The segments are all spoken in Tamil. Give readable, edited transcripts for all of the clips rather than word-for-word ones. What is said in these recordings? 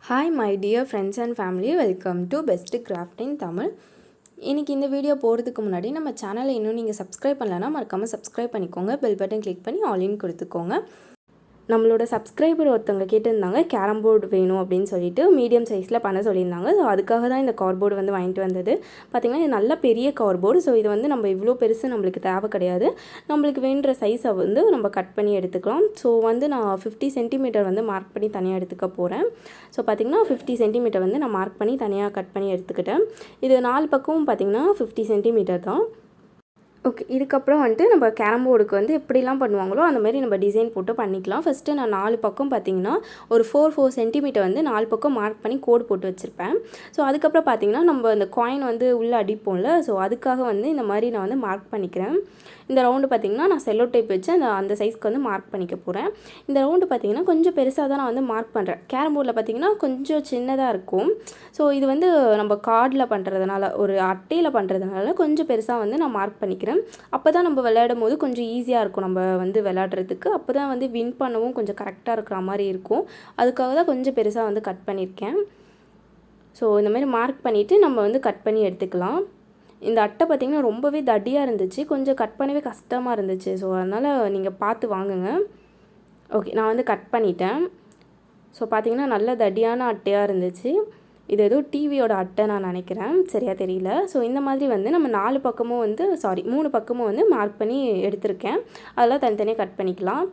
Hi my dear friends and family, welcome to Best Crafting Tamil. இன்னைக்கு இந்த வீடியோ போறதுக்கு முன்னாடி நம்ம சேனலை இன்னும் நீங்க சப்ஸ்கிரைப் பண்ணலனா மறக்காம சப்ஸ்கிரைப் பண்ணிக்கோங்க. பெல் பட்டன் கிளிக் பண்ணி ஆல் இன் கொடுத்துக்கோங்க. நம்மளோட சப்ஸ்கிரைபர் ஒருத்தவங்க கேட்டிருந்தாங்க கேரம் போர்டு வேணும் அப்படின்னு சொல்லிட்டு மீடியம் சைஸில் பண்ண சொல்லியிருந்தாங்க. ஸோ அதுக்காக தான் இந்த கார்ட்போர்டு வந்து வாங்கிட்டு வந்தது. பார்த்திங்கன்னா இது நல்ல பெரிய கார்ட்போர்டு. ஸோ இது வந்து நம்ம இவ்வளோ பெருசு நம்மளுக்கு தேவை கிடையாது. நம்மளுக்கு வேண்டுற சைஸை வந்து நம்ம கட் பண்ணி எடுத்துக்கலாம். ஸோ வந்து நான் 50 சென்டிமீட்டர் வந்து மார்க் பண்ணி தனியாக எடுத்துக்க போகிறேன். ஸோ பார்த்திங்கன்னா 50 சென்டிமீட்டர் வந்து நான் மார்க் பண்ணி தனியாக கட் பண்ணி எடுத்துக்கிட்டேன். இது 4 பக்கமும் பார்த்திங்கன்னா 50 சென்டிமீட்டர் தான். ஓகே, இதுக்கப்புறம் வந்துட்டு நம்ம கேரம் போர்டுக்கு வந்து எப்படிலாம் பண்ணுவாங்களோ அந்த மாதிரி நம்ம டிசைன் போட்டு பண்ணிக்கலாம். ஃபஸ்ட்டு நான் 4 பக்கம் பார்த்திங்கன்னா ஒரு 4 சென்டிமீட்டர் வந்து 4 பக்கம் மார்க் பண்ணி கோடு போட்டு வச்சுருப்பேன். ஸோ அதுக்கப்புறம் பார்த்திங்கன்னா நம்ம அந்த காயின் வந்து உள்ளே அடிப்போம்ல, ஸோ அதுக்காக வந்து இந்த மாதிரி நான் வந்து மார்க் பண்ணிக்கிறேன். இந்த ரவுண்டு பார்த்திங்கன்னா நான் செல்லோ டேப் வச்சு அந்த சைஸ்க்கு வந்து மார்க் பண்ணிக்க போகிறேன். இந்த ரவுண்டு பார்த்திங்கன்னா கொஞ்சம் பெருசாக தான் நான் வந்து மார்க் பண்ணுறேன். கேரம் போர்டில் பார்த்திங்கன்னா கொஞ்சம் சின்னதாக இருக்கும். ஸோ இது வந்து நம்ம கார்டில் பண்ணுறதுனால, ஒரு அட்டையில் பண்ணுறதுனால கொஞ்சம் பெருசாக வந்து நான் மார்க் பண்ணிக்கிறேன். அப்போ தான் நம்ம விளையாடும் போது கொஞ்சம் ஈஸியாக இருக்கும் நம்ம வந்து விளையாடுறதுக்கு. அப்போ தான் வந்து வின் பண்ணவும் கொஞ்சம் கரெக்டாக இருக்கிற மாதிரி இருக்கும். அதுக்காக தான் கொஞ்சம் பெருசாக வந்து கட் பண்ணியிருக்கேன். ஸோ இந்த மாதிரி மார்க் பண்ணிவிட்டு நம்ம வந்து கட் பண்ணி எடுத்துக்கலாம். இந்த அட்டை பார்த்திங்கன்னா ரொம்பவே தடியாக இருந்துச்சு, கொஞ்சம் கட் பண்ணவே கஷ்டமாக இருந்துச்சு. ஸோ அதனால் நீங்கள் பார்த்து வாங்குங்க. ஓகே, நான் வந்து கட் பண்ணிட்டேன். ஸோ பார்த்திங்கன்னா நல்ல தடியான அட்டையாக இருந்துச்சு. இது ஏதோ டிவியோட அட்டை நான் நினைக்கிறேன், சரியாக தெரியல. ஸோ இந்த மாதிரி வந்து நம்ம 4 பக்கமும் வந்து 3 பக்கமும் வந்து மார்க் பண்ணி எடுத்திருக்கேன். அதெல்லாம் தனித்தனியாக கட் பண்ணிக்கலாம்.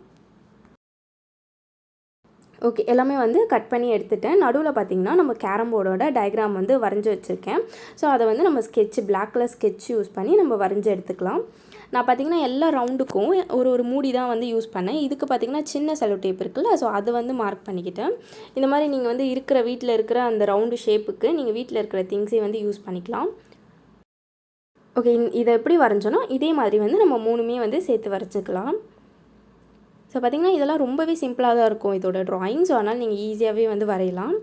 ஓகே, எல்லாமே வந்து கட் பண்ணி எடுத்துட்டேன். நடுவில் பார்த்திங்கன்னா நம்ம கேரம் போர்டோட டயக்ராம் வந்து வரைஞ்சி வச்சுருக்கேன். ஸோ அதை வந்து நம்ம பிளாக் கலர் ஸ்கெட்ச் யூஸ் பண்ணி நம்ம வரைஞ்சி எடுத்துக்கலாம். நான் பார்த்திங்கன்னா எல்லா ரவுண்டுக்கும் ஒரு மூடி தான் வந்து யூஸ் பண்ணேன். இதுக்கு பார்த்திங்கன்னா சின்ன செல்லோ டேப் இருக்குல்ல, ஸோ அதை வந்து மார்க் பண்ணிக்கிட்டேன். இந்த மாதிரி நீங்கள் வந்து வீட்டில் இருக்கிற அந்த ரவுண்டு ஷேப்புக்கு நீங்கள் வீட்டில் இருக்கிற திங்ஸை வந்து யூஸ் பண்ணிக்கலாம். ஓகே, இதை எப்படி வரைஞ்சோன்னா இதே மாதிரி வந்து நம்ம 3மே வந்து சேர்த்து வரைச்சிக்கலாம். ஸோ பார்த்திங்கன்னா இதெல்லாம் ரொம்பவே சிம்பிளாக தான் இருக்கும் இதோட ட்ராயிங். ஸோ அதனால் நீங்கள் ஈஸியாகவே வந்து வரையலாம்.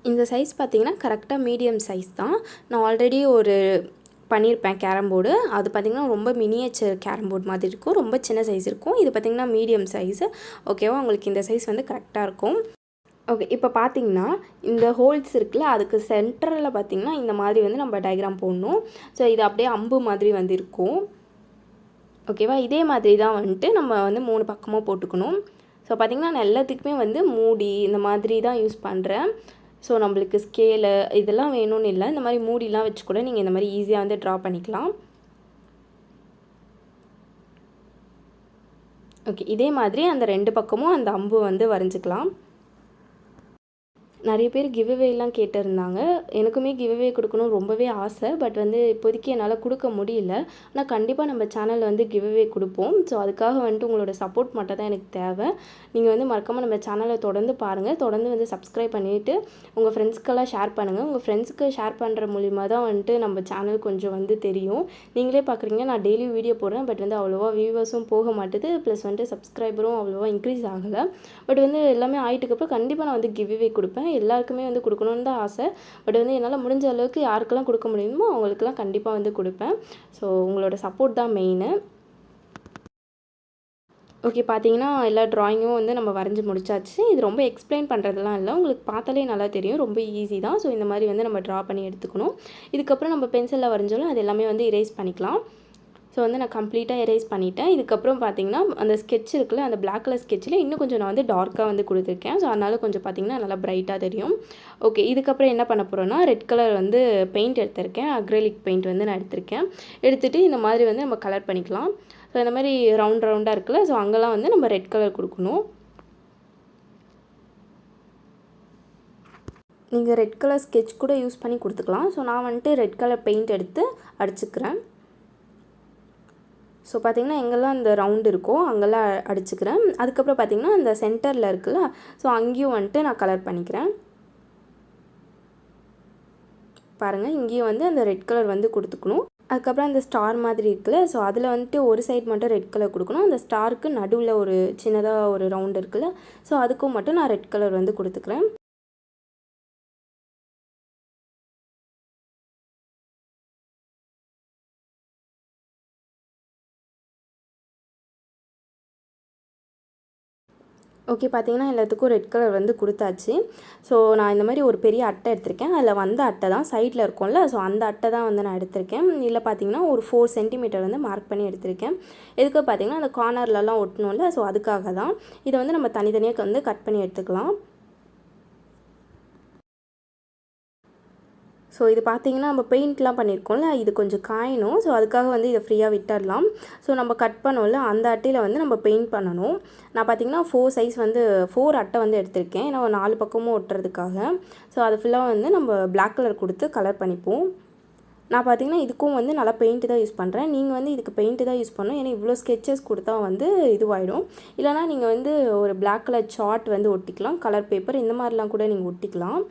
இந்த சைஸ் பார்த்திங்கன்னா கரெக்டாக மீடியம் சைஸ் தான். நான் ஆல்ரெடி ஒரு பண்ணியிருப்பேன் கேரம் போர்டு. அது பார்த்திங்கன்னா ரொம்ப மினியேச்சர் கேரம் போர்டு மாதிரி இருக்கும், ரொம்ப சின்ன சைஸ் இருக்கும். இது பார்த்திங்கன்னா மீடியம் சைஸு. ஓகேவா, உங்களுக்கு இந்த சைஸ் வந்து கரெக்டாக இருக்கும். ஓகே, இப்போ பார்த்திங்கன்னா இந்த ஹோல்ஸ் இருக்குல்ல, அதுக்கு சென்டரில் பார்த்திங்கன்னா இந்த மாதிரி வந்து நம்ம டயக்ராம் போடணும். ஸோ இது அப்படியே அம்பு மாதிரி வந்து இருக்கும். ஓகேவா, இதே மாதிரி தான் வந்துட்டு நம்ம வந்து 3 பக்கமும் போட்டுக்கணும். ஸோ பார்த்திங்கன்னா நான் எல்லாத்துக்குமே வந்து மூடி இந்த மாதிரி தான் யூஸ் பண்ணுறேன். ஸோ நம்மளுக்கு ஸ்கேலு இதெல்லாம் வேணும்னு இல்லை, இந்த மாதிரி மூடிலாம் வச்சு கூட நீங்கள் இந்த மாதிரி ஈஸியாக வந்து ட்ரா பண்ணிக்கலாம். ஓகே, இதே மாதிரி அந்த 2 பக்கமும் அந்த அம்பு வந்து வரைஞ்சிக்கலாம். நிறைய பேர் கிவ்அவேலாம் கேட்டிருந்தாங்க. எனக்குமே கிவ்அவே கொடுக்கணும் ரொம்பவே ஆசை. பட் வந்து இப்போதைக்கு என்னால் கொடுக்க முடியல. ஆனால் கண்டிப்பாக நம்ம சேனலில் வந்து கிவ்அவே கொடுப்போம். ஸோ அதுக்காக வந்துட்டு உங்களோட சப்போர்ட் மட்டும் தான் எனக்கு தேவை. நீங்கள் வந்து மறக்காமல் நம்ம சேனலை தொடர்ந்து பாருங்கள். தொடர்ந்து வந்து சப்ஸ்கிரைப் பண்ணிவிட்டு உங்கள் ஃப்ரெண்ட்ஸ்க்கெல்லாம் ஷேர் பண்ணுங்கள். உங்கள் ஃப்ரெண்ட்ஸுக்கு ஷேர் பண்ணுற மூலிமா தான் வந்துட்டு நம்ம சேனல் கொஞ்சம் வந்து தெரியும். நீங்களே பார்க்குறீங்க, நான் டெய்லி வீடியோ போடுறேன். பட் வந்து அவ்வளோவா வியூவர்ஸும் போக மாட்டுது. ப்ளஸ் வந்துட்டு சப்ஸ்கிரைபரும் அவ்வளோவா இன்க்ரீஸ் ஆகலை. பட் வந்து எல்லாமே ஆகிட்டுக்கப்புறம் கண்டிப்பாக நான் வந்து கிவ்அவே கொடுப்பேன். எல்லாருக்குமே வந்து கொடுக்கணுன்னு தான் ஆசை. பட் வந்து என்னால் முடிஞ்ச அளவுக்கு யாருக்கெல்லாம் கொடுக்க முடியுமோ அவங்களுக்கெல்லாம் கண்டிப்பாக வந்து கொடுப்பேன். ஸோ உங்களோட சப்போர்ட் தான் மெயினு. ஓகே, பார்த்தீங்கன்னா எல்லா ட்ராயிங்கும் வந்து நம்ம வரைஞ்சி முடிச்சாச்சு. இது ரொம்ப எக்ஸ்பிளைன் பண்ணுறதுலாம் இல்லை, உங்களுக்கு பார்த்தாலே நல்லா தெரியும். ரொம்ப ஈஸி தான். ஸோ இந்த மாதிரி வந்து நம்ம ட்ரா பண்ணி எடுத்துக்கணும். இதுக்கப்புறம் நம்ம பென்சிலில் வரைஞ்சாலும் அது எல்லாமே வந்து எரேஸ் பண்ணிக்கலாம். ஸோ வந்து நான் கம்ப்ளீட்டாக எரேஸ் பண்ணிட்டேன். இதுக்கப்புறம் பார்த்திங்கன்னா அந்த ஸ்கெட்ச் இருக்குல்ல, அந்த பிளாக் கலர் ஸ்கெட்சில் இன்னும் கொஞ்சம் நான் வந்து டார்க்காக வந்து கொடுத்துருக்கேன். ஸோ அதனால் கொஞ்சம் பார்த்திங்கன்னா நல்லா ப்ரைட்டாக தெரியும். ஓகே, இதுக்கப்புறம் என்ன பண்ண போகிறோன்னா ரெட் கலர் வந்து பெயிண்ட் எடுத்திருக்கேன். அக்ரிலிக் பெயிண்ட் வந்து நான் எடுத்துகிட்டு இந்த மாதிரி வந்து நம்ம கலர் பண்ணிக்கலாம். ஸோ இந்த மாதிரி ரவுண்டாக இருக்குல்ல, ஸோ அங்கெல்லாம் வந்து நம்ம ரெட் கலர் கொடுக்கணும். நீங்கள் ரெட் கலர் ஸ்கெட்ச் கூட யூஸ் பண்ணி கொடுத்துக்கலாம். ஸோ நான் வந்துட்டு ரெட் கலர் பெயிண்ட் எடுத்து அடிச்சுக்கிறேன். ஸோ பார்த்திங்கன்னா எங்கெல்லாம் இந்த ரவுண்டு இருக்கோ அங்கெல்லாம் அடிச்சுக்கிறேன். அதுக்கப்புறம் பார்த்திங்கன்னா இந்த சென்டரில் இருக்குல்ல, ஸோ அங்கேயும் வந்துட்டு நான் கலர் பண்ணிக்கிறேன். பாருங்கள், இங்கேயும் வந்து அந்த ரெட் கலர் வந்து கொடுத்துக்கணும். அதுக்கப்புறம் அந்த ஸ்டார் மாதிரி இருக்குல்ல, ஸோ அதில் வந்துட்டு ஒரு சைடு மட்டும் ரெட் கலர் கொடுக்கணும். அந்த ஸ்டாருக்கு நடுவில் ஒரு சின்னதாக ஒரு ரவுண்டு இருக்குல்ல, ஸோ அதுக்கும் மட்டும் நான் ரெட் கலர் வந்து கொடுத்துக்கிறேன். ஓகே, பார்த்தீங்கன்னா எல்லாத்துக்கும் ரெட் கலர் வந்து கொடுத்தாச்சு. ஸோ நான் இந்த மாதிரி ஒரு பெரிய அட்டை எடுத்திருக்கேன். அதில் வந்த அட்டை தான் சைடில் இருக்கும்ல, ஸோ அந்த அட்டை தான் வந்து நான் எடுத்திருக்கேன். இதில் பார்த்தீங்கன்னா ஒரு 4 சென்டிமீட்டர் வந்து மார்க் பண்ணி எடுத்திருக்கேன். எதுக்கு பார்த்தீங்கன்னா அந்த கார்னர்லலாம் ஒட்டணும்ல, ஸோ அதுக்காக தான். இதை வந்து நம்ம தனித்தனியாக வந்து கட் பண்ணி எடுத்துக்கலாம். ஸோ இது பார்த்திங்கன்னா நம்ம பெயிண்ட்லாம் பண்ணியிருக்கோம்ல, இது கொஞ்சம் காயணும். ஸோ அதுக்காக வந்து இதை ஃப்ரீயாக விட்டுடலாம். ஸோ நம்ம கட் பண்ணோம்ல, அந்த அட்டையில் வந்து நம்ம பெயிண்ட் பண்ணணும். நான் பார்த்திங்கன்னா 4 சைஸ் வந்து 4 அட்டை வந்து எடுத்திருக்கேன். ஏன்னா 4 பக்கமும் ஒட்டுறதுக்காக. ஸோ அது ஃபுல்லாக வந்து நம்ம பிளாக் கலர் கொடுத்து கலர் பண்ணிப்போம். நான் பார்த்திங்கன்னா இதுக்கும் வந்து நல்லா பெயிண்ட்டு தான் யூஸ் பண்ணுறேன். நீங்கள் வந்து இதுக்கு பெயிண்ட்டு தான் யூஸ் பண்ணணும். ஏன்னா இவ்வளோ ஸ்கெச்சஸ் கொடுத்தா வந்து இதுவாகிடும். இல்லைனா நீங்கள் வந்து ஒரு பிளாக் கலர் சார்ட் வந்து ஒட்டிக்கலாம். கலர் பேப்பர் இந்த மாதிரிலாம் கூட நீங்கள் ஒட்டிக்கலாம்.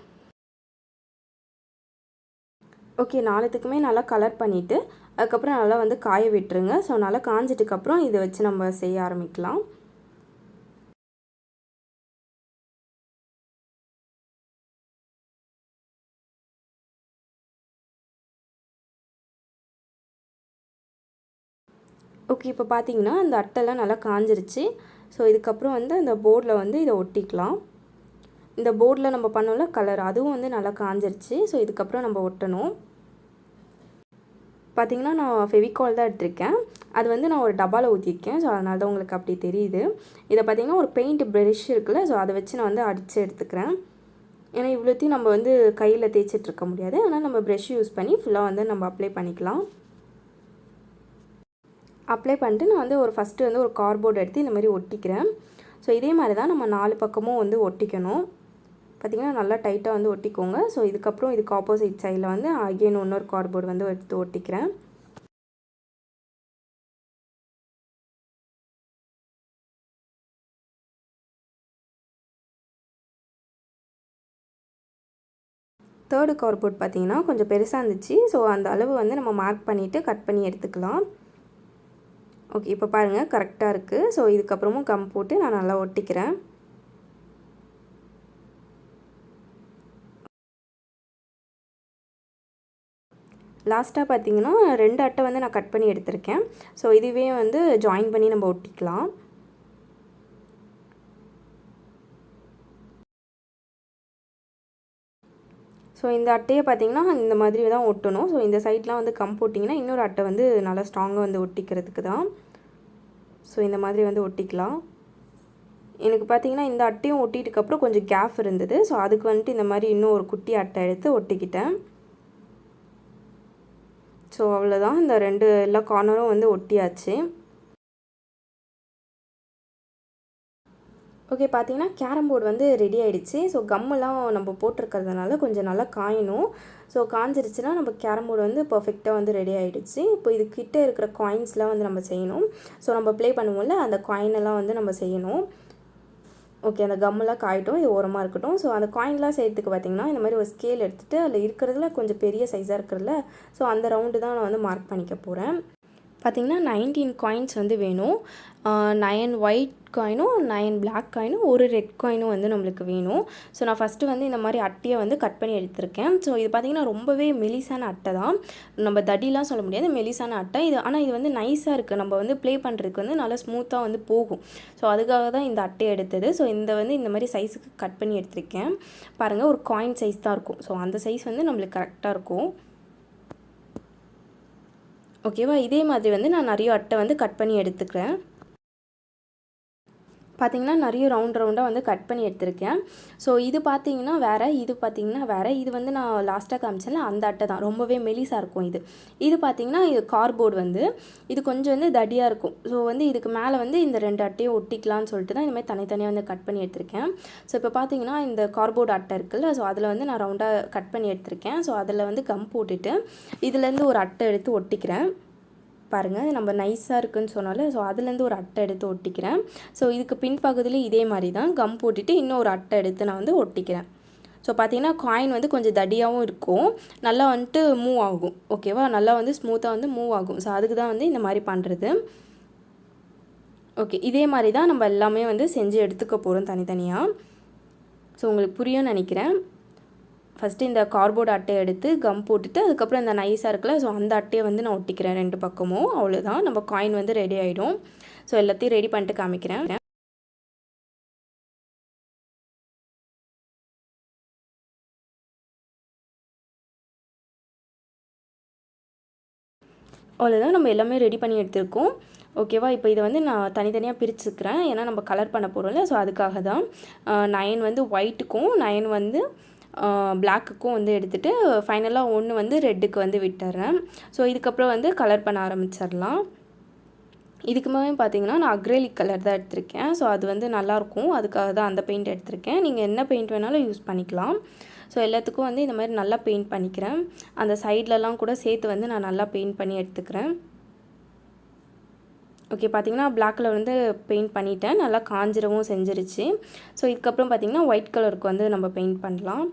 ஓகே, 4த்துக்குமே நல்லா கலர் பண்ணிவிட்டு அதுக்கப்புறம் நல்லா வந்து காய விட்டுருங்க. ஸோ நல்லா காஞ்சிட்டுக்கப்புறம் இதை வச்சு நம்ம செய்ய ஆரம்பிக்கலாம். ஓகே, இப்போ பார்த்தீங்கன்னா அந்த அட்டைலாம் நல்லா காஞ்சிருச்சு. ஸோ இதுக்கப்புறம் வந்து அந்த போர்டில் வந்து இதை ஒட்டிக்கலாம். இந்த போர்டில் நம்ம பண்ணோம்ல கலர், அதுவும் வந்து நல்லா காஞ்சிருச்சு. ஸோ இதுக்கப்புறம் நம்ம ஒட்டணும். பார்த்திங்கன்னா நான் ஃபெவிகால் தான் எடுத்திருக்கேன். அது வந்து நான் ஒரு டப்பாவில் ஊற்றிருக்கேன். ஸோ அதனால தான் உங்களுக்கு அப்படி தெரியுது. இதை பார்த்திங்கன்னா ஒரு பெயிண்ட் ப்ரஷ் இருக்குல்ல, ஸோ அதை வச்சு நான் வந்து அடித்து எடுத்துக்கிறேன். ஏன்னா இவ்வளோத்தையும் நம்ம வந்து கையில் தேய்ச்சிட்ருக்க முடியாது. ஆனால் நம்ம ப்ரஷ் யூஸ் பண்ணி ஃபுல்லாக வந்து நம்ம அப்ளை பண்ணிக்கலாம். அப்ளை பண்ணிட்டு நான் வந்து ஃபஸ்ட்டு வந்து ஒரு கார்ட்போர்டு எடுத்து இந்த மாதிரி ஒட்டிக்கிறேன். ஸோ இதே மாதிரி தான் நம்ம 4 பக்கமும் வந்து ஒட்டிக்கணும். பார்த்திங்கன்னா நல்லா டைட்டாக வந்து ஒட்டிக்கோங்க. ஸோ இதுக்கப்புறம் இதுக்கு ஆப்போசிட் சைடில் வந்து அகெயின் இன்னொரு கார்ட்போர்டு வந்து எடுத்து ஒட்டிக்கிறேன். தேர்டு கார்ட்போர்ட் பார்த்திங்கன்னா கொஞ்சம் பெருசாக இருந்துச்சு. ஸோ அந்த அளவு வந்து நம்ம மார்க் பண்ணிவிட்டு கட் பண்ணி எடுத்துக்கலாம். ஓகே, இப்போ பாருங்கள் கரெக்டாக இருக்குது. ஸோ இதுக்கப்புறமும் கம் போட்டு நான் நல்லா ஒட்டிக்கிறேன். லாஸ்ட்டாக பார்த்திங்கன்னா 2 அட்டை வந்து நான் கட் பண்ணி எடுத்திருக்கேன். ஸோ இதுவே வந்து ஜாயின் பண்ணி நம்ம ஒட்டிக்கலாம். ஸோ இந்த அட்டையை பார்த்திங்கன்னா இந்த மாதிரி தான் ஒட்டணும். ஸோ இந்த சைட்லாம் வந்து கம் போட்டிங்கன்னா இன்னொரு அட்டை வந்து நல்லா ஸ்ட்ராங்காக வந்து ஒட்டிக்கிறதுக்கு தான். ஸோ இந்த மாதிரி வந்து ஒட்டிக்கலாம். எனக்கு பார்த்திங்கன்னா இந்த அட்டையும் ஒட்டிட்டுக்கப்புறம் கொஞ்சம் கேப் இருந்தது. ஸோ அதுக்கு வந்துட்டு இந்த மாதிரி இன்னும் ஒரு குட்டி அட்டை எடுத்து ஒட்டிக்கிட்டேன். ஸோ அவ்வளோதான், இந்த 2 எல்லா கார்னரும் வந்து ஒட்டியாச்சு. ஓகே, பார்த்தீங்கன்னா கேரம் போர்டு வந்து ரெடி ஆகிடுச்சு. ஸோ கம்மெல்லாம் நம்ம போட்டிருக்கிறதுனால கொஞ்சம் நல்லா காயணும். ஸோ காஞ்சிருச்சுன்னா நம்ம கேரம் போர்டு வந்து பர்ஃபெக்டாக வந்து ரெடி ஆகிடுச்சு. இப்போ இது கிட்டே இருக்கிற காயின்ஸ்லாம் வந்து நம்ம செய்யணும். ஸோ நம்ம ப்ளே பண்ணுவோம்ல, அந்த காயினெல்லாம் வந்து நம்ம செய்யணும். ஓகே, அந்த கம்மெல்லாம் காயட்டும், இது ஓரமாக இருக்கட்டும். ஸோ அந்த காயின்லாம் செய்கிறதுக்கு பார்த்திங்கன்னா இந்த மாதிரி ஒரு ஸ்கேல் எடுத்துகிட்டு அதில் இருக்கிறதுல கொஞ்சம் பெரிய சைஸாக இருக்கிறதுல ஸோ அந்த ரவுண்டு தான் நான் வந்து மார்க் பண்ணிக்க போகிறேன். பார்த்திங்கன்னா 19 காயின்ஸ் வந்து வேணும். 9 ஒயிட் காயினும் 9 பிளாக் காயினும் ஒரு ரெட் காயினும் வந்து நம்மளுக்கு வேணும். ஸோ நான் ஃபஸ்ட்டு வந்து இந்த மாதிரி அட்டையை வந்து கட் பண்ணி எடுத்திருக்கேன். ஸோ இது பார்த்திங்கன்னா ரொம்பவே மெலிசான அட்டை தான். நம்ம தடிலாம் சொல்ல முடியாது, மெலிசான அட்டை இது. ஆனால் இது வந்து நைஸாக இருக்குது. நம்ம வந்து ப்ளே பண்ணுறதுக்கு வந்து நல்லா ஸ்மூத்தாக வந்து போகும். ஸோ அதுக்காக தான் இந்த அட்டையை எடுத்தது. ஸோ இந்த மாதிரி சைஸுக்கு கட் பண்ணி எடுத்திருக்கேன். பாருங்கள், ஒரு காயின் சைஸ் தான் இருக்கும். ஸோ அந்த சைஸ் வந்து நம்மளுக்கு கரெக்டாக இருக்கும். ஓகேவா, இதே மாதிரி வந்து நான் நிறைய அட்டை வந்து கட் பண்ணி எடுத்துக்கிறேன். பார்த்திங்கன்னா நிறைய ரவுண்டாக வந்து கட் பண்ணி எடுத்திருக்கேன். ஸோ இது பார்த்திங்கன்னா வேறு, இது பார்த்திங்கன்னா வேறு. இது வந்து நான் லாஸ்ட்டாக காமிச்சேன்ல அந்த அட்டை தான், ரொம்பவே மெலிசாக இருக்கும். இது பார்த்திங்கன்னா இது கார்ட்போர்டு வந்து இது கொஞ்சம் வந்து தடியாக இருக்கும். ஸோ வந்து இதுக்கு மேலே வந்து இந்த 2 அட்டையை ஒட்டிக்கலாம்னு சொல்லிட்டு தான் இந்த மாதிரி தனித்தனியாக வந்து கட் பண்ணி எடுத்திருக்கேன். ஸோ இப்போ பார்த்திங்கன்னா இந்த கார்ட்போர்டு அட்டை இருக்குல்ல, ஸோ அதில் வந்து நான் ரவுண்டாக கட் பண்ணி எடுத்திருக்கேன். ஸோ அதில் வந்து கம் போட்டுட்டு இதுலேருந்து ஒரு அட்டை எடுத்து ஒட்டிக்கிறேன். பாருங்கள், நம்ம நைஸாக இருக்குதுன்னு சொன்னால ஸோ அதுலேருந்து ஒரு அட்டை எடுத்து ஒட்டிக்கிறேன். ஸோ இதுக்கு பின்பகுதியில் இதே மாதிரி தான் கம் போட்டுட்டு இன்னொரு அட்டை எடுத்து நான் வந்து ஒட்டிக்கிறேன். ஸோ பார்த்திங்கன்னா காயின் வந்து கொஞ்சம் தடியாகவும் இருக்கும், நல்லா வந்துட்டு மூவ் ஆகும். ஓகேவா, நல்லா வந்து ஸ்மூத்தாக வந்து மூவ் ஆகும். ஸோ அதுக்கு தான் வந்து இந்த மாதிரி பண்ணுறது. ஓகே, இதே மாதிரி தான் நம்ம எல்லாமே வந்து செஞ்சு எடுத்துக்க போகிறோம் தனித்தனியாக. ஸோ உங்களுக்கு புரியும்னு நினைக்கிறேன். ஃபஸ்ட்டு இந்த கார்ட்போர்டு அட்டையை எடுத்து கம் போட்டுட்டு அதுக்கப்புறம் இந்த நைஸாக இருக்குல்ல, ஸோ அந்த அட்டையை வந்து நான் ஒட்டிக்கிறேன் 2 பக்கமும். அவ்வளோதான், நம்ம காயின் வந்து ரெடி ஆகிடும். ஸோ எல்லாத்தையும் ரெடி பண்ணிட்டு காமிக்கிறேன். அவ்வளோதான், நம்ம எல்லாமே ரெடி பண்ணி எடுத்துருக்கோம். ஓகேவா? இப்போ இதை வந்து நான் தனித்தனியாக பிரிச்சுக்கிறேன். ஏன்னா நம்ம கலர் பண்ண போகிறோம்ல, ஸோ அதுக்காக தான். 9 வந்து ஒயிட்டுக்கும் 9 வந்து பிளாக்குக்கும் வந்து எடுத்துகிட்டு ஃபைனலாக 1 வந்து ரெட்டுக்கு வந்து விட்டுறேன். ஸோ இதுக்கப்புறம் வந்து கலர் பண்ண ஆரம்பிச்சிடலாம். இதுக்குமே பார்த்தீங்கன்னா நான் அக்ரிலிக் கலர் தான் எடுத்திருக்கேன். ஸோ அது வந்து நல்லாயிருக்கும், அதுக்காக தான் அந்த பெயிண்ட் எடுத்திருக்கேன். நீங்கள் என்ன பெயிண்ட் வேணாலும் யூஸ் பண்ணிக்கலாம். ஸோ எல்லாத்துக்கும் வந்து இந்த மாதிரி நல்லா பெயிண்ட் பண்ணிக்கிறேன். அந்த சைட்லலாம் கூட சேர்த்து வந்து நான் நல்லா பெயிண்ட் பண்ணி எடுத்துக்கிறேன். ஓகே, பார்த்திங்கன்னா பிளாக் கலர் வந்து பெயிண்ட் பண்ணிவிட்டேன், நல்லா காஞ்சிரவும் செஞ்சிருச்சு. ஸோ இதுக்கப்புறம் பார்த்திங்கன்னா ஒயிட் கலருக்கு வந்து நம்ம பெயிண்ட் பண்ணலாம்.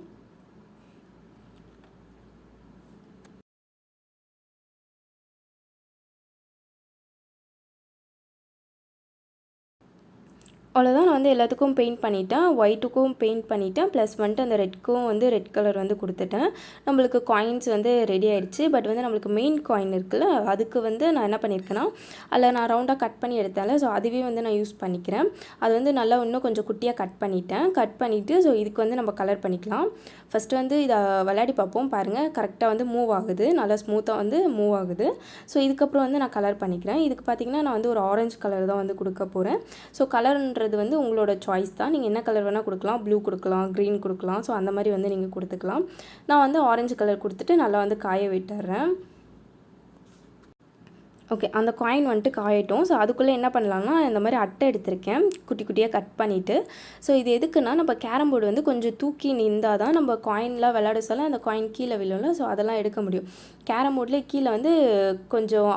அவ்வளோதான், நான் வந்து எல்லாத்துக்கும் பெயிண்ட் பண்ணிட்டேன். ஒயிட்டுக்கும் பெயிண்ட் பண்ணிட்டேன், ப்ளஸ் வந்துட்டு அந்த ரெட்க்கும் வந்து ரெட் கலர் வந்து கொடுத்துட்டேன். நம்மளுக்கு காயின்ஸ் வந்து ரெடி ஆகிடுச்சு. பட் வந்து நம்மளுக்கு மெயின் காயின் இருக்குல்ல, அதுக்கு வந்து நான் என்ன பண்ணியிருக்கேன்னா, அதில் நான் ரவுண்டாக கட் பண்ணி எடுத்தேன்ல, ஸோ அதுவே வந்து நான் யூஸ் பண்ணிக்கிறேன். அது வந்து நல்லா இன்னும் கொஞ்சம் குட்டியாக கட் பண்ணிவிட்டு ஸோ இதுக்கு வந்து நம்ம கலர் பண்ணிக்கலாம். ஃபஸ்ட்டு வந்து இதை விளையாடி பார்ப்போம். பாருங்கள், கரெக்டாக வந்து மூவ் ஆகுது, நல்லா ஸ்மூத்தாக வந்து மூவ் ஆகுது. ஸோ இதுக்கப்புறம் வந்து நான் கலர் பண்ணிக்கிறேன். இதுக்கு பார்த்திங்கன்னா நான் வந்து ஒரு ஆரஞ்சு கலர் தான் வந்து கொடுக்க போகிறேன். ஸோ கலர்ன்றது வந்து உங்களோட சாய்ஸ் தான். நீங்கள் என்ன கலர் வேணால் கொடுக்கலாம், ப்ளூ கொடுக்கலாம், க்ரீன் கொடுக்கலாம். ஸோ அந்த மாதிரி வந்து நீங்கள் கொடுத்துக்கலாம். நான் வந்து ஆரஞ்சு கலர் கொடுத்துட்டு நல்லா வந்து காய விட்டுறேன். ஓகே, அந்த காயின் வந்துட்டு காயட்டும். ஸோ அதுக்குள்ளே என்ன பண்ணலாம்னா, இந்த மாதிரி அட்டை எடுத்திருக்கேன், குட்டி குட்டியாக கட் பண்ணிவிட்டு. ஸோ இது எதுக்குன்னா, நம்ம கேரம் போர்டு வந்து கொஞ்சம் தூக்கி நின்றால் தான் நம்ம காயின்லாம் விளையாட சொல்ல அந்த காயின் கீழே விழும்ல, ஸோ அதெல்லாம் எடுக்க முடியும். கேரம் போர்ட்லேயே கீழே வந்து கொஞ்சம்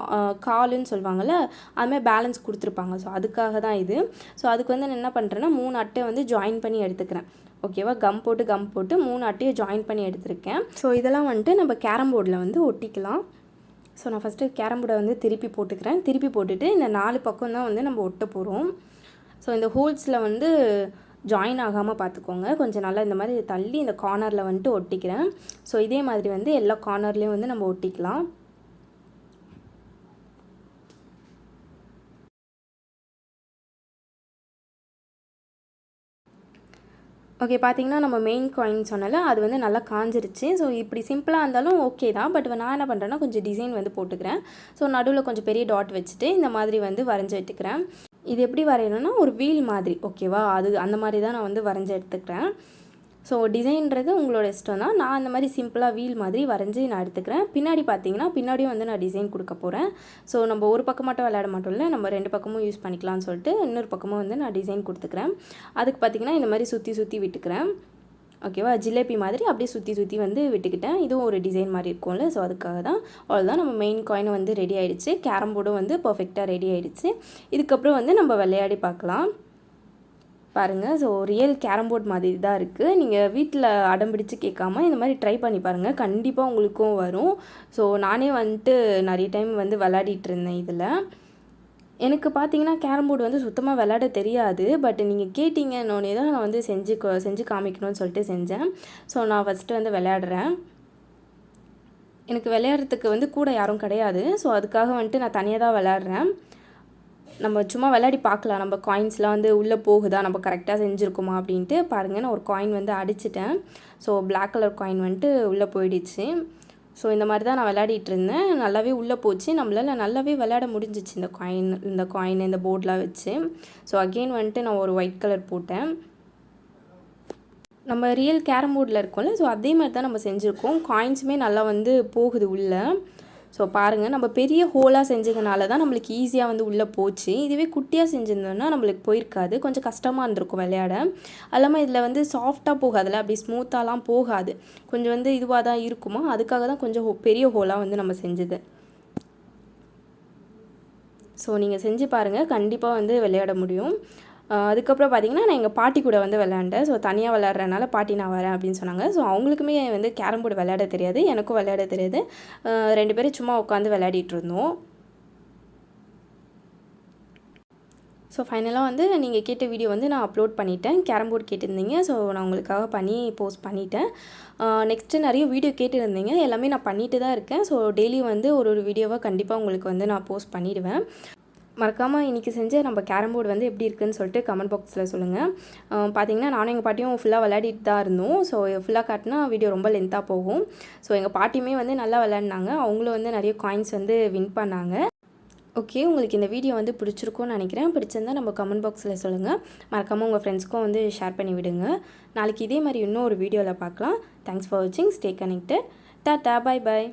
காலுன்னு சொல்லுவாங்கள்ல, அதுமாதிரி பேலன்ஸ் கொடுத்துருப்பாங்க. ஸோ அதுக்காக தான் இது. ஸோ அதுக்கு வந்து நான் என்ன பண்ணுறேன்னா, 3 அட்டை வந்து ஜாயின் பண்ணி எடுத்துக்கிறேன். ஓகேவா? கம் போட்டு 3 அட்டையை ஜாயின் பண்ணி எடுத்திருக்கேன். ஸோ இதெல்லாம் வந்துட்டு நம்ம கேரம் போர்டில் வந்து ஒட்டிக்கலாம். ஸோ நான் ஃபஸ்ட்டு கேரம் போர்டை வந்து திருப்பி போட்டுட்டு இந்த 4 பக்கம் தான் வந்து நம்ம ஒட்ட போகிறோம். ஸோ இந்த ஹோல்ஸில் வந்து ஜாயின் ஆகாமல் பார்த்துக்கோங்க. கொஞ்சம் நல்லா இந்த மாதிரி தள்ளி இந்த கார்னரில் வந்துட்டு ஒட்டிக்கிறேன். ஸோ இதே மாதிரி வந்து எல்லா கார்னர்லேயும் வந்து நம்ம ஒட்டிக்கலாம். ஓகே, பார்த்திங்கன்னா நம்ம மெயின் காயின் சொன்னால அது வந்து நல்லா காஞ்சிருச்சு. ஸோ இப்படி சிம்பிளாக இருந்தாலும் ஓகே தான். பட் நான் என்ன பண்ணுறேன்னா, கொஞ்சம் டிசைன் வந்து போட்டுக்கிறேன். ஸோ நடுவில் கொஞ்சம் பெரிய டாட் வச்சுட்டு இந்த மாதிரி வந்து வரைஞ்சி எடுத்துக்கிறேன். இது எப்படி வரையணும்னா, ஒரு வீல் மாதிரி. ஓகேவா? அது அந்த மாதிரி தான் நான் வந்து வரைஞ்சி எடுத்துக்கிறேன். ஸோ டிசைன்றது உங்களோட இஷ்டம் தான். நான் அந்த மாதிரி சிம்பிளாக வீல் மாதிரி வரைஞ்சி நான் எடுத்துக்கிறேன். பின்னாடி பார்த்தீங்கன்னா, பின்னாடியும் வந்து நான் டிசைன் கொடுக்க போகிறேன். ஸோ நம்ம ஒரு பக்கம் மட்டும் விளையாட மாட்டோம்ல, நம்ம 2 பக்கமும் யூஸ் பண்ணிக்கலாம்னு சொல்லிட்டு இன்னொரு பக்கமும் வந்து நான் டிசைன் கொடுத்துக்கிறேன். அதுக்கு பார்த்திங்கன்னா இந்த மாதிரி சுற்றி விட்டுக்கிறேன். ஓகேவா? ஜிலேபி மாதிரி அப்படியே சுற்றி வந்து விட்டுக்கிட்டேன். இதுவும் ஒரு டிசைன் மாதிரி இருக்கும்ல, ஸோ அதுக்காக தான். அவ்வளோதான், நம்ம மெயின் காயின் வந்து ரெடி ஆகிடுச்சு. கேரம் போர்டும் வந்து பர்ஃபெக்டாக ரெடி ஆகிடுச்சு. இதுக்கப்புறம் வந்து நம்ம விளையாடி பார்க்கலாம். பாருங்கள், ஸோ ரியல் கேரம் போர்ட் மாதிரி தான் இருக்குது. நீங்கள் வீட்டில் அடம்பிடிச்சு கேட்காம இந்த மாதிரி ட்ரை பண்ணி பாருங்கள், கண்டிப்பாக உங்களுக்கும் வரும். ஸோ நானே வந்துட்டு நிறைய டைம் வந்து விளையாடிட்டு இருந்தேன் இதில். எனக்கு பார்த்தீங்கன்னா கேரம் போர்டு வந்து சுத்தமாக விளையாட தெரியாது. பட் நீங்கள் கேட்டிங்கன்னொன்னே தான் நான் வந்து செஞ்சு காமிக்கணும்னு சொல்லிட்டு செஞ்சேன். ஸோ நான் ஃபஸ்ட்டு வந்து விளையாடுறேன். எனக்கு விளையாடுறதுக்கு வந்து கூட யாரும் கிடையாது. ஸோ அதுக்காக வந்துட்டு நான் தனியாக தான் விளையாடுறேன். நம்ம சும்மா விளையாடி பார்க்கலாம், நம்ம காயின்ஸ்லாம் வந்து உள்ளே போகுதா, நம்ம கரெக்டாக செஞ்சுருக்கோமா அப்படின்ட்டு. பாருங்கள், நான் ஒரு காயின் வந்து அடிச்சிட்டேன். ஸோ பிளாக் கலர் காயின் வந்துட்டு உள்ளே போயிடுச்சு. ஸோ இந்த மாதிரி தான் நான் விளையாடிட்டு இருந்தேன். நல்லாவே உள்ளே போச்சு. நம்மளால் நல்லாவே விளையாட முடிஞ்சிச்சு இந்த காயின் இந்த போர்டெலாம் வச்சு. ஸோ அகெயின் வந்துட்டு நான் ஒரு ஒயிட் கலர் போட்டேன். நம்ம ரியல் கேரம் போர்டில் இருக்கோம்ல, ஸோ அதே மாதிரி தான் நம்ம செஞ்சுருக்கோம். காயின்ஸுமே நல்லா வந்து போகுது உள்ளே. ஸோ பாருங்கள், நம்ம பெரிய ஹோலாக செஞ்சதுனால தான் நம்மளுக்கு ஈஸியாக வந்து உள்ளே போச்சு. இதுவே குட்டியாக செஞ்சுருந்தோன்னா நம்மளுக்கு போயிருக்காது, கொஞ்சம் கஷ்டமாக இருந்திருக்கும் விளையாட. அது இல்லாமல் இதில் வந்து சாஃப்டாக போகாதுல்ல, அப்படி ஸ்மூத்தாலாம் போகாது, கொஞ்சம் வந்து இதுவாக தான் இருக்குமா, அதுக்காக தான் கொஞ்சம் பெரிய ஹோலாக வந்து நம்ம செஞ்சது. ஸோ நீங்கள் செஞ்சு பாருங்கள், கண்டிப்பாக வந்து விளையாட முடியும். அதுக்கப்புறம் பார்த்திங்கன்னா நான் எங்கள் பாட்டி கூட வந்து விளையாண்டேன். ஸோ தனியாக விளையாடுறதுனால பாட்டி நான் வரேன் அப்படின்னு சொன்னாங்க. ஸோ அவங்களுக்குமே வந்து கேரம் போர்டு விளையாட தெரியாது, எனக்கும் விளையாட தெரியாது. 2 பேரும் சும்மா உட்காந்து விளையாடிட்டு இருந்தோம். ஸோ ஃபைனலாக வந்து நீங்கள் கேட்ட வீடியோ வந்து நான் அப்லோட் பண்ணிட்டேன். கேரம் போர்டு கேட்டிருந்தீங்க, ஸோ நான் உங்களுக்காக போஸ்ட் பண்ணிட்டேன். நெக்ஸ்ட்டு நிறைய வீடியோ கேட்டிருந்தீங்க, எல்லாமே நான் பண்ணிட்டு தான் இருக்கேன். ஸோ டெய்லியும் வந்து ஒரு வீடியோவாக கண்டிப்பாக உங்களுக்கு வந்து நான் போஸ்ட் பண்ணிவிடுவேன். மறக்காமல் இன்றைக்கி செஞ்ச நம்ம கேரம் போர்டு வந்து எப்படி இருக்குதுன்னு சொல்லிட்டு கமெண்ட் பாக்ஸில் சொல்லுங்கள். பார்த்திங்கன்னா நானும் எங்கள் பாட்டியும் ஃபுல்லாக விளையாடிட்டு தான் இருந்தோம். ஸோ ஃபுல்லாக காட்டினா வீடியோ ரொம்ப லென்த்தாக போகும். ஸோ எங்கள் பாட்டியுமே வந்து நல்லா விளையாடினாங்க. அவங்களும் வந்து நிறைய காயின்ஸ் வந்து வின் பண்ணாங்க. ஓகே, உங்களுக்கு இந்த வீடியோ வந்து பிடிச்சிருக்கும்னு நினைக்கிறேன். பிடிச்சிருந்தால் நம்ம கமெண்ட் பாக்ஸில் சொல்லுங்கள். மறக்காமல் உங்கள் ஃப்ரெண்ட்ஸ்க்கும் வந்து ஷேர் பண்ணி விடுங்க. நாளைக்கு இதே மாதிரி இன்னும் ஒரு வீடியோவில் பார்க்கலாம். தேங்க்ஸ் ஃபார் வாட்சிங். Stay connected. Tata, bye bye.